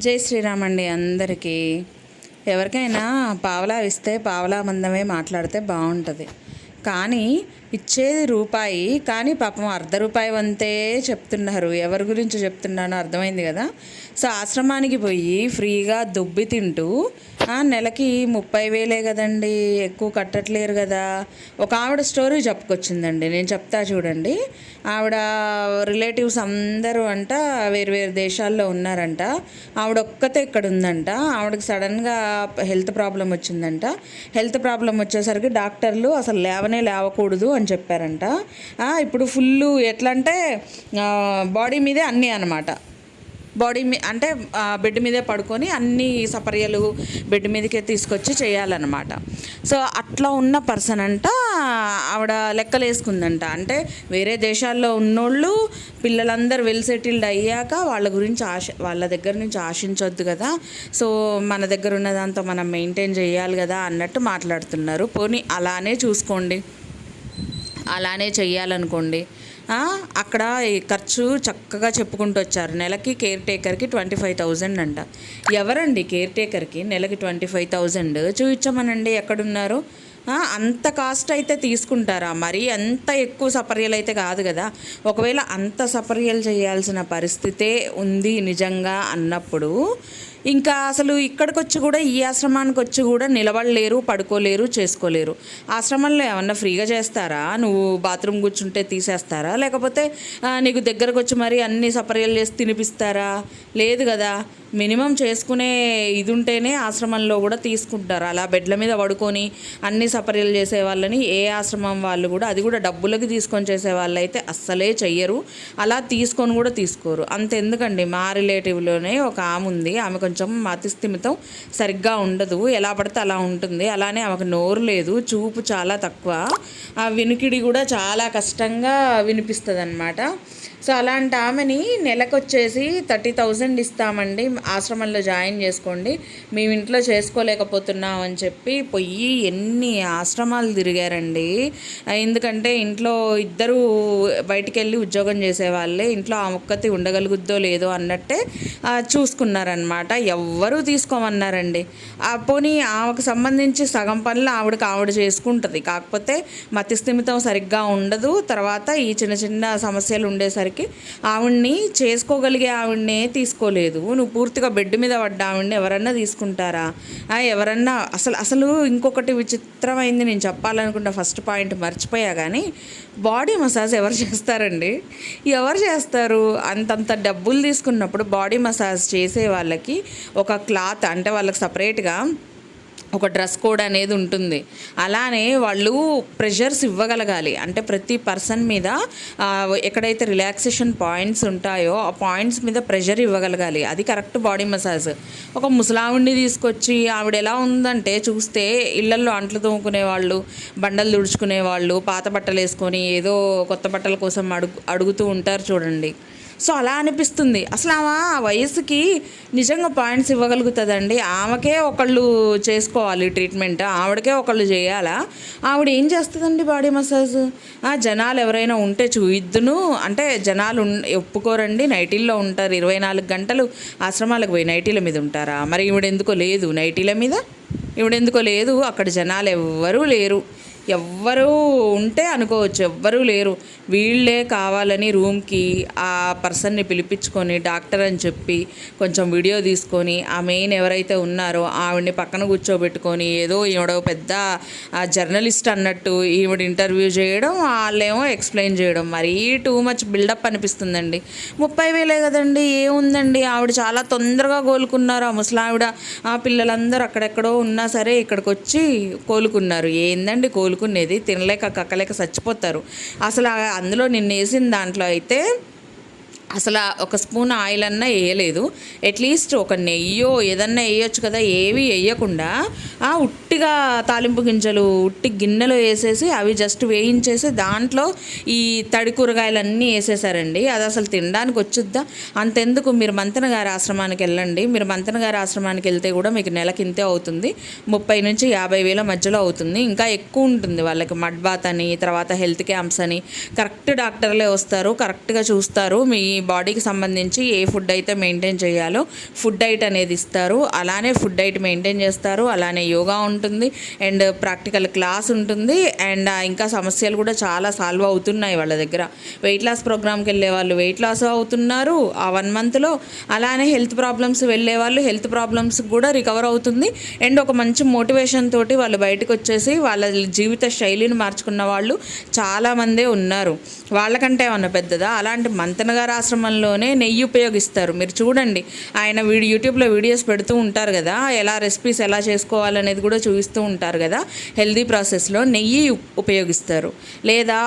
జై శ్రీరామ్ అండి అందరికీ. ఎవరికైనా పావలా ఇస్తే పావలా మందమే మాట్లాడితే బాగుంటుంది. కానీ ఇచ్చేది రూపాయి, కానీ పాపం ₹1 వంతే చెప్తున్నారు. ఎవరి గురించి చెప్తున్నానో అర్థమైంది కదా. సో ఆశ్రమానికి పోయి ఫ్రీగా దుబ్బి తింటూ నెలకి 30,000 కదండి, ఎక్కువ కట్టట్లేరు కదా. ఒక ఆవిడ స్టోరీ చెప్పుకొచ్చిందండి, నేను చెప్తా చూడండి. ఆవిడ రిలేటివ్స్ అందరూ అంట వేరు వేరు దేశాల్లో ఉన్నారంట. ఆవిడ ఒక్కతే ఇక్కడ ఉందంట. ఆవిడకి సడన్గా హెల్త్ ప్రాబ్లం వచ్చిందంట. హెల్త్ ప్రాబ్లం వచ్చేసరికి డాక్టర్లు అసలు లేవకూడదు అని చెప్పారంట. ఇప్పుడు ఫుల్ ఎట్లా అంటే బాడీ మీదే అన్నీ అనమాట. అంటే బెడ్ మీదే పడుకొని అన్ని సపర్యలు బెడ్ మీదకే తీసుకొచ్చి చేయాలన్నమాట. సో అట్లా ఉన్న పర్సన్ అంట ఆవిడ లెక్కలు వేసుకుందంట. అంటే వేరే దేశాల్లో ఉన్నోళ్ళు పిల్లలందరూ వెల్ సెటిల్డ్ అయ్యాక వాళ్ళ దగ్గర నుంచి ఆశించొద్దు కదా. సో మన దగ్గర ఉన్నదంతా మనం మెయింటైన్ చేయాలి కదా అన్నట్టు మాట్లాడుతున్నారు. పోనీ అలానే చూసుకోండి, అలానే చెయ్యాలనుకోండి. అక్కడ ఖర్చు చక్కగా చెప్పుకుంటూ వచ్చారు. నెలకి కేర్ టేకర్కి 25,000 అంట. ఎవరండి కేర్ టేకర్కి నెలకి 25,000 చూపించమనండి ఎక్కడున్నారు. అంత కాస్ట్ అయితే తీసుకుంటారా? మరి అంత ఎక్కువ సపర్యలు అయితే కాదు కదా. ఒకవేళ అంత సపర్యలు చేయాల్సిన పరిస్థితే ఉంది నిజంగా అన్నప్పుడు ఇంకా అసలు ఇక్కడికి వచ్చి కూడా ఈ ఆశ్రమానికి వచ్చి కూడా నిలబడలేరు, పడుకోలేరు, చేసుకోలేరు. ఆశ్రమంలో ఏమన్నా ఫ్రీగా చేస్తారా? నువ్వు బాత్రూమ్ కూర్చుంటే తీసేస్తారా? లేకపోతే నీకు దగ్గరకు వచ్చి మరి అన్ని సపర్యలు చేసి తినిపిస్తారా? లేదు కదా. మినిమం చేసుకునే ఇది ఉంటేనే ఆశ్రమంలో కూడా తీసుకుంటారు. అలా బెడ్ల మీద పడుకొని అన్ని సపర్యలు చేసే వాళ్ళని ఏ ఆశ్రమం వాళ్ళు కూడా, అది కూడా డబ్బులకి తీసుకొని చేసే వాళ్ళు అయితే అస్సలే చెయ్యరు. అలా తీసుకొని కూడా తీసుకోరు. అంతెందుకండి, మా రిలేటివ్లోనే ఒక ఆమె ఉంది. ఆమె కొంచెం మతిస్థిమితం సరిగ్గా ఉండదు, ఎలా పడితే అలా ఉంటుంది. అలానే ఆమెకు నోరు లేదు, చూపు చాలా తక్కువ, ఆ వినికిడి కూడా చాలా కష్టంగా వినిపిస్తుంది అన్నమాట. సో అలాంటి ఆమెని నెలకొచ్చేసి 30,000 ఇస్తామండి, ఆశ్రమంలో జాయిన్ చేసుకోండి, మేము ఇంట్లో చేసుకోలేకపోతున్నాం అని చెప్పి పోయి ఎన్ని ఆశ్రమాలు తిరిగారండి. ఎందుకంటే ఇంట్లో ఇద్దరు బయటికి వెళ్ళి ఉద్యోగం చేసేవాళ్ళే, ఇంట్లో ఆ ఒక్కతి ఉండగలుగుద్దో లేదో అన్నట్టే చూసుకున్నారనమాట. ఎవ్వరూ తీసుకోమన్నారండి. పోనీ ఆమెకు సంబంధించి సగం పనులు ఆవిడ చేసుకుంటుంది, కాకపోతే మతిస్థిమితం సరిగ్గా ఉండదు. తర్వాత ఈ చిన్న చిన్న సమస్యలు ఉండేసరికి ఆవిడ్ని చేసుకోగలిగే ఆవిడనే తీసుకోలేదు. నువ్వు పూర్తిగా బెడ్ మీద పడ్డ ఆవిడని ఎవరన్నా తీసుకుంటారా? ఎవరన్నా అసలు ఇంకొకటి విచిత్రమైంది నేను చెప్పాలనుకున్న ఫస్ట్ పాయింట్ మర్చిపోయా. కానీ బాడీ మసాజ్ ఎవరు చేస్తారండి? ఎవరు చేస్తారు? అంతంత డబ్బులు తీసుకున్నప్పుడు బాడీ మసాజ్ చేసే వాళ్ళకి ఒక క్లాత్, అంటే వాళ్ళకి సపరేట్గా ఒక డ్రెస్ కోడ్ అనేది ఉంటుంది. అలానే వాళ్ళు ప్రెషర్స్ ఇవ్వగలగాలి. అంటే ప్రతి పర్సన్ మీద ఎక్కడైతే రిలాక్సేషన్ పాయింట్స్ ఉంటాయో ఆ పాయింట్స్ మీద ప్రెషర్ ఇవ్వగలగాలి. అది కరెక్ట్ బాడీ మసాజ్. ఒక ముసలావిడిని తీసుకొచ్చి ఆవిడ ఎలా ఉందంటే చూస్తే ఇళ్లల్లో అంట్లు తోముకునే వాళ్ళు, బండలు తుడుచుకునే వాళ్ళు, పాత బట్టలు వేసుకొని ఏదో కొత్త బట్టల కోసం అడుగుతూ ఉంటారు చూడండి. సో అలా అనిపిస్తుంది. అసలు ఆమె ఆ వయసుకి నిజంగా పాయింట్స్ ఇవ్వగలుగుతుందండి? ఆమెకే ఒకళ్ళు చేసుకోవాలి ట్రీట్మెంట్, ఆవిడకే ఒకళ్ళు చేయాలా? ఆవిడ ఏం చేస్తుందండి బాడీ మసాజ్? జనాలు ఎవరైనా ఉంటే చూయిద్దును అంటే జనాలు ఒప్పుకోరండి. నైటీల్లో ఉంటారు 24 గంటలు ఆశ్రమాలకు పోయి నైటీల మీద ఉంటారా? మరి ఈవిడెందుకో లేదు నైటీల మీద, ఈవిడెందుకో లేదు. అక్కడ జనాలు ఎవ్వరూ లేరు. ఎవ్వరూ ఉంటే అనుకోవచ్చు, ఎవ్వరూ లేరు. వీళ్ళే కావాలని రూమ్కి ఆ పర్సన్ని పిలిపించుకొని డాక్టర్ అని చెప్పి కొంచెం వీడియో తీసుకొని ఆ మెయిన్ ఎవరైతే ఉన్నారో ఆవిడని పక్కన కూర్చోబెట్టుకొని ఏదో ఈవిడ పెద్ద జర్నలిస్ట్ అన్నట్టు ఈవిడ ఇంటర్వ్యూ చేయడం, వాళ్ళేమో ఎక్స్ప్లెయిన్ చేయడం. మరీ టూ మచ్ బిల్డప్ అనిపిస్తుందండి. 30,000 కదండి, ఏముందండి. ఆవిడ చాలా తొందరగా కోలుకున్నారు. ఆ ముసలావిడ ఆ పిల్లలందరూ అక్కడెక్కడో ఉన్నా సరే ఇక్కడికి వచ్చి కోలుకున్నారు. ఏందండి కోలుకునేది? తినలేక కక్కలేక చచ్చిపోతారు. అసలు అందులో నిన్న వేసిన దాంట్లో అయితే అసలు ఒక స్పూన్ ఆయిల్ అన్నా వేయలేదు. అట్లీస్ట్ ఒక నెయ్యో ఏదన్నా వేయొచ్చు కదా. ఏవి వేయకుండా ఉట్టిగా తాలింపు గింజలు ఉట్టి గిన్నెలో వేసేసి అవి జస్ట్ వేయించేసి దాంట్లో ఈ తడి కూరగాయలన్నీ వేసేసారండి. అది అసలు తినడానికి వచ్చుద్దా? అంతెందుకు, మీరు మంతెన గారి ఆశ్రమానికి వెళ్ళండి. మీరు మంతెన గారి ఆశ్రమానికి వెళ్తే కూడా మీకు నెలకి ఇంతే అవుతుంది, 30,000 నుంచి 50,000 మధ్యలో అవుతుంది. ఇంకా ఎక్కువ ఉంటుంది వాళ్ళకి. మడ్ బాత్ అని, తర్వాత హెల్త్ క్యాంప్స్ అని, కరెక్ట్ డాక్టర్లే వస్తారు, కరెక్ట్గా చూస్తారు. బాడీకి సంబంధించి ఏ ఫుడ్ అయితే మెయింటైన్ చేయాలో ఫుడ్ డైట్ అనేది ఇస్తారు. అలానే ఫుడ్ డైట్ మెయింటైన్ చేస్తారు. అలానే యోగా ఉంటుంది అండ్ ప్రాక్టికల్ క్లాస్ ఉంటుంది అండ్ ఇంకా సమస్యలు కూడా చాలా సాల్వ్ అవుతున్నాయి వాళ్ళ దగ్గర. వెయిట్ లాస్ ప్రోగ్రామ్కి వెళ్ళే వాళ్ళు వెయిట్ లాస్ అవుతున్నారు ఆ 1 మంత్లో. అలానే హెల్త్ ప్రాబ్లమ్స్ వెళ్ళే వాళ్ళు హెల్త్ ప్రాబ్లమ్స్ కూడా రికవర్ అవుతుంది అండ్ ఒక మంచి మోటివేషన్ తోటి వాళ్ళు బయటకు వచ్చేసి వాళ్ళ జీవిత శైలిని మార్చుకున్న వాళ్ళు చాలామందే ఉన్నారు. వాళ్ళకంటే ఏమన్నా పెద్దదా? అలాంటి మంతెన గారి ఆశ్రమంలోనే నెయ్యి ఉపయోగిస్తారు. మీరు చూడండి, ఆయన యూట్యూబ్లో వీడియోస్ పెడుతూ ఉంటారు కదా, ఎలా రెసిపీస్ ఎలా చేసుకోవాలనేది కూడా చూపిస్తూ ఉంటారు కదా. హెల్దీ ప్రాసెస్లో నెయ్యి ఉపయోగిస్తారు. లేదా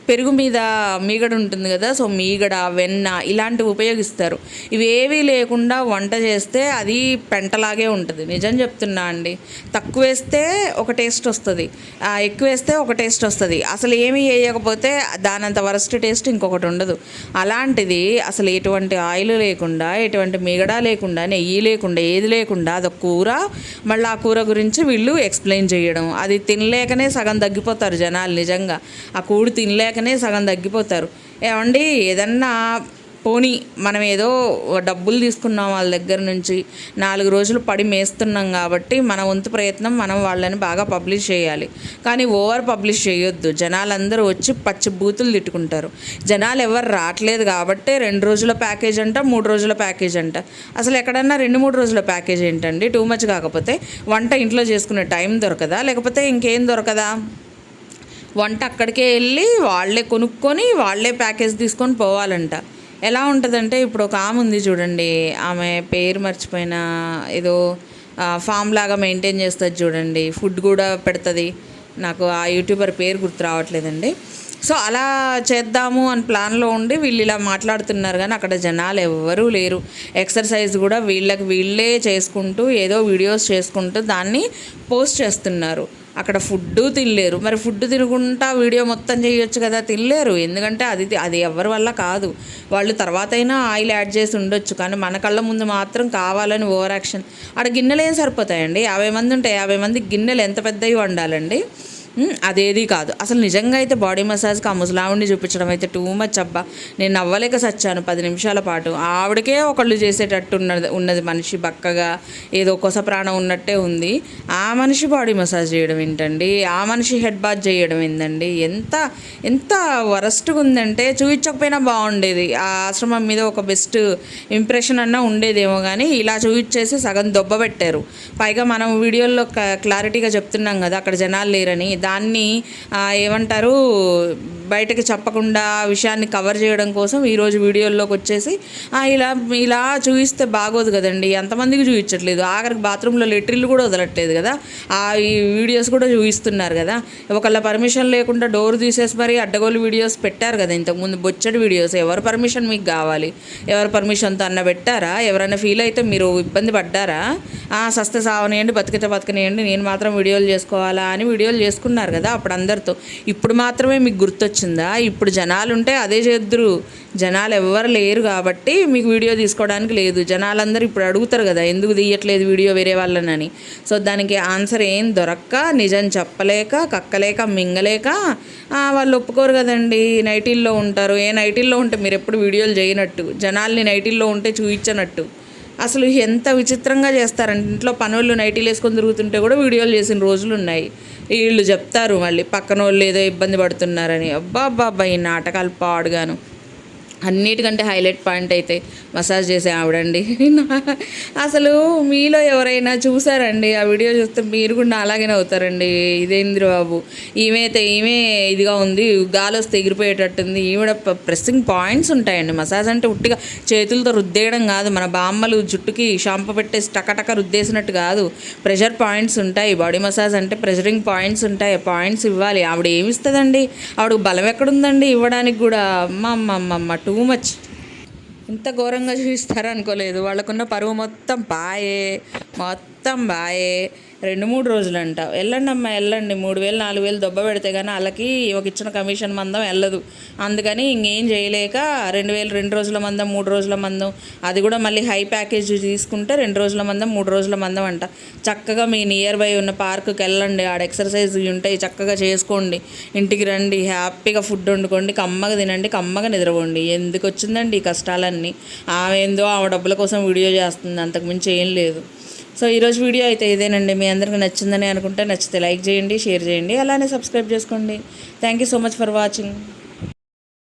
పెరుగు మీద మీగడ ఉంటుంది కదా, సో మీగడ వెన్న ఇలాంటివి ఉపయోగిస్తారు. ఇవేవీ లేకుండా వంట చేస్తే అది పెంటలాగే ఉంటుంది. నిజం చెప్తున్నా అండి. తక్కువ వేస్తే ఒక టేస్ట్ వస్తుంది, ఎక్కువ వేస్తే ఒక టేస్ట్ వస్తుంది. అసలు ఏమీ వేయకపోతే దానంత వరస్ట్ టేస్ట్ ఇంకొకటి ఉండదు. అలాంటిది అసలు ఎటువంటి ఆయిల్ లేకుండా ఎటువంటి మీగడ లేకుండా నెయ్యి లేకుండా ఏది లేకుండా అదొక కూర. మళ్ళీ ఆ కూర గురించి వీళ్ళు ఎక్స్ప్లెయిన్ చేయడం, అది తినలేకనే సగం తగ్గిపోతారు జనాలు. నిజంగా ఆ కూడు తినలేక సగం తగ్గిపోతారు. ఏమండి, ఏదన్నా పోనీ మనం ఏదో డబ్బులు తీసుకున్నాం వాళ్ళ దగ్గర నుంచి, 4 రోజులు పడి మేస్తున్నాం కాబట్టి మన వంతు ప్రయత్నం మనం వాళ్ళని బాగా పబ్లిష్ చేయాలి. కానీ ఓవర్ పబ్లిష్ చేయొద్దు. జనాలందరూ వచ్చి పచ్చి బూతులు తిట్టుకుంటారు. జనాలు ఎవరు రావట్లేదు కాబట్టి 2 రోజుల ప్యాకేజ్ అంట, 3 రోజుల ప్యాకేజ్ అంట. అసలు ఎక్కడన్నా 2-3 రోజుల ప్యాకేజ్ ఏంటండి? టూ మచ్ కాకపోతే వంట ఇంట్లో చేసుకునే టైం దొరకదా? లేకపోతే ఇంకేం దొరకదా? వంట అక్కడికే వెళ్ళి వాళ్ళే కొనుక్కొని వాళ్ళే ప్యాకేజ్ తీసుకొని పోవాలంట. ఎలా ఉంటుందంటే, ఇప్పుడు ఒక ఆమె ఉంది చూడండి, ఆమె పేరు మర్చిపోయిన, ఏదో ఫామ్ లాగా మెయింటైన్ చేస్తుంది చూడండి, ఫుడ్ కూడా పెడుతుంది. నాకు ఆ యూట్యూబర్ పేరు గుర్తు రావట్లేదండి. సో అలా చేద్దాము అని ప్లాన్లో ఉండి వీళ్ళు ఇలా మాట్లాడుతున్నారు. కానీ అక్కడ జనాలు ఎవ్వరూ లేరు. ఎక్సర్సైజ్ కూడా వీళ్ళే చేసుకుంటూ ఏదో వీడియోస్ చేసుకుంటూ దాన్ని పోస్ట్ చేస్తున్నారు. అక్కడ ఫుడ్ తినలేరు. మరి ఫుడ్ తినకుండా వీడియో మొత్తం చేయొచ్చు కదా, తినలేరు. ఎందుకంటే అది ఎవరి వల్ల కాదు. వాళ్ళు తర్వాత అయినా ఆయిల్ యాడ్ చేసి ఉండొచ్చు, కానీ మన కళ్ళ ముందు మాత్రం కావాలని ఓవర్ యాక్షన్. ఆడ గిన్నెలు ఏం సరిపోతాయండి? 50 మంది ఉంటే 50 మంది గిన్నెలు ఎంత పెద్దవి వండాలండి? అదేది కాదు. అసలు నిజంగా అయితే బాడీ మసాజ్కి ఆ ముసలావిడిని చూపించడం అయితే టూ మచ్ అబ్బా. నేను నవ్వలేక సచ్చాను 10 నిమిషాల పాటు. ఆవిడకే ఒకళ్ళు చేసేటట్టు ఉన్నది మనిషి బక్కగా, ఏదో కొస ప్రాణం ఉన్నట్టే ఉంది. ఆ మనిషి బాడీ మసాజ్ చేయడం ఏంటండి? ఆ మనిషి హెడ్ బాత్ చేయడం ఏంటండి? ఎంత వరస్ట్గా ఉందంటే చూపించకపోయినా బాగుండేది. ఆ ఆశ్రమం మీద ఒక బెస్ట్ ఇంప్రెషన్ అన్నా ఉండేదేమో, కానీ ఇలా చూపించేసి సగం దొబ్బ పెట్టారు. పైగా మనం వీడియోల్లో క్లారిటీగా చెప్తున్నాం కదా అక్కడ జనాలు లేరని. దాన్ని ఏమంటారు, బయటకు చెప్పకుండా విషయాన్ని కవర్ చేయడం కోసం ఈరోజు వీడియోల్లోకి వచ్చేసి ఇలా చూపిస్తే బాగోదు కదండి. ఎంతమందికి చూపించట్లేదు, ఆఖరికి బాత్రూంలో లెట్రిన్లు కూడా వదలట్లేదు కదా. ఈ వీడియోస్ కూడా చూపిస్తున్నారు కదా. ఒకళ్ళ పర్మిషన్ లేకుండా డోర్ తీసేసి మరి అడ్డగోలు వీడియోస్ పెట్టారు కదా ఇంతకుముందు, బొచ్చడి వీడియోస్. ఎవరి పర్మిషన్ మీకు కావాలి? ఎవరి పర్మిషన్తో అన్న పెట్టారా? ఎవరైనా ఫీల్ అయితే మీరు ఇబ్బంది పడ్డారా? సస్తే సావనేయండి, బతికితే బతకనేయండి, నేను మాత్రం వీడియోలు చేసుకోవాలా అని వీడియోలు చేసుకున్నారు కదా అప్పుడు అందరితో. ఇప్పుడు మాత్రమే మీకు గుర్తొచ్చిందా? ఇప్పుడు జనాలు ఉంటే అదే చేద్దురు. జనాలు ఎవ్వరు లేరు కాబట్టి మీకు వీడియో తీసుకోవడానికి లేదు. జనాలందరూ ఇప్పుడు అడుగుతారు కదా ఎందుకు తీయట్లేదు వీడియో వేరే వాళ్ళని. సో దానికి ఆన్సర్ ఏం దొరక్క, నిజం చెప్పలేక, కక్కలేక, మింగలేక వాళ్ళు ఒప్పుకోరు కదండి. నైటీల్లో ఉంటారు. ఏ నైటీల్లో ఉంటే మీరు ఎప్పుడు వీడియోలు చేయనట్టు, జనాల్ని నైటీల్లో ఉంటే చూయించనట్టు. అసలు ఎంత విచిత్రంగా చేస్తారంటే, ఇంట్లో పనులు నైటీలు వేసుకొని తిరుగుతుంటే కూడా వీడియోలు చేసిన రోజులు ఉన్నాయి. వీళ్ళు చెప్తారు మళ్ళీ పక్కన వాళ్ళు ఏదో ఇబ్బంది పడుతున్నారని. అబ్బా ఈ నాటకాలు పాడుగాను. అన్నిటికంటే హైలైట్ పాయింట్ అయితే మసాజ్ చేసే ఆవిడండి. అసలు మీలో ఎవరైనా చూసారండి ఆ వీడియో చూస్తే మీరు కూడా అలాగే అవుతారండి. ఇదేంద్ర బాబు, ఈమె ఇదిగా ఉంది, గాలి వస్తే ఎగిరిపోయేటట్టుంది. ఈవిడ ప్రెస్సింగ్ పాయింట్స్ ఉంటాయండి. మసాజ్ అంటే ఉట్టిగా చేతులతో రుద్దేయడం కాదు, మన బామ్మలు జుట్టుకి షాంపూ పెట్టేసి టకటక రుద్దేసినట్టు కాదు. ప్రెషర్ పాయింట్స్ ఉంటాయి. బాడీ మసాజ్ అంటే ప్రెషరింగ్ పాయింట్స్ ఉంటాయి. పాయింట్స్ ఇవ్వాలి. ఆవిడ ఏమి ఇస్తుందండి? ఆవిడకు బలం ఎక్కడుందండి ఇవ్వడానికి కూడా? అమ్మ టూ మచ్. ఇంత ఘోరంగా చూపిస్తారనుకోలేదు. వాళ్ళకున్న పరువు మొత్తం బాయే. 2-3 రోజులంట. వెళ్ళండి అమ్మా వెళ్ళండి, 3000 4000 దొబ్బ పెడితే కానీ వాళ్ళకి ఒక ఇచ్చిన కమిషన్ మందం వెళ్ళదు. అందుకని ఇంకేం చేయలేక 2000 2 రోజుల మందం 3 రోజుల మందం, అది కూడా మళ్ళీ హై ప్యాకేజ్ తీసుకుంటే 2 రోజుల మందం 3 రోజుల మందం అంట. చక్కగా మీ నియర్ బై ఉన్న పార్కుకి వెళ్ళండి, ఆడ ఎక్సర్సైజ్ ఉంటాయి, చక్కగా చేసుకోండి, ఇంటికి రండి, హ్యాపీగా ఫుడ్ వండుకోండి, కమ్మగా తినండి, కమ్మగా నిద్రపోండి. ఎందుకు వచ్చిందండి ఈ కష్టాలన్నీ? ఆమె ఏందో ఆమె డబ్బుల కోసం వీడియో చేస్తుంది, అంతకుమించి ఏం లేదు. సో ఈరోజు వీడియో అయితే ఇదేనండి. మీ అందరికీ నచ్చిందని అనుకుంటే నచ్చితే లైక్ చేయండి, షేర్ చేయండి, అలానే సబ్స్క్రైబ్ చేసుకోండి. Thank you so much for watching.